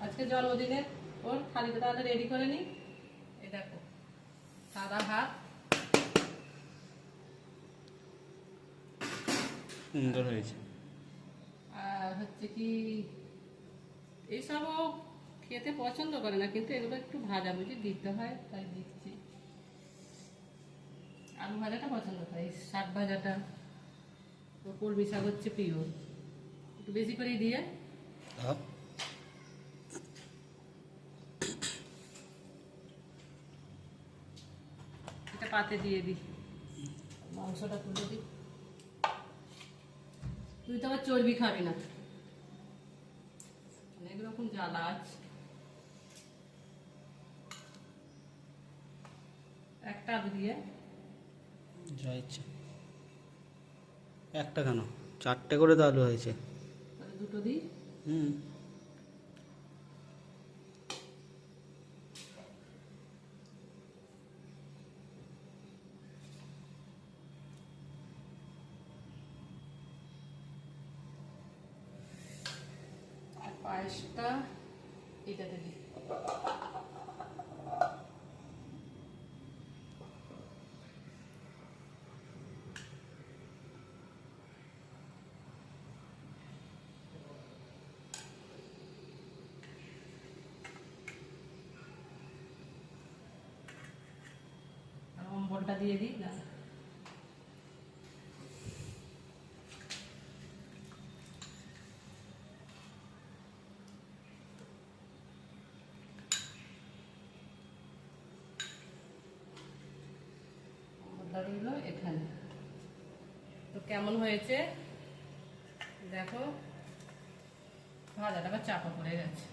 আজকে জন্মদিনে ওর থালিটা তাহলে রেডি করে নি। এই দেখো সাদা ভাত, সুন্দর হয়েছে। আর হচ্ছে কি এইসবও খেতে পছন্দ করে না, কিন্তু এগুলো একটু ভাজাভুজি দিতে হয় তাই দিচ্ছি। আলু ভাজাটা পছন্দ করে, শাক ভাজাটা, কলমি শাক হচ্ছে প্রিয়, একটু বেশি করে দিয়ে এটা পাতে দিয়ে দিই, মাংসটা তুলে দিই। তুই তো আবার চর্বি খাবি না, অনেক রকম জ্বালা আছে। একটা আলু দিয়ে যা ইচ্ছা। একটা কেন, 4টে করে তো আলু হয়েছে। তাহলে দুটো দিই। হুম। আর পায়েসটা এটাতে দিই। আর অম্বলটা দিয়ে দিই না, দিল এখানে। তো কেমন হয়েছে দেখো, ভাজাটা আবার চাপা পড়ে গেছে।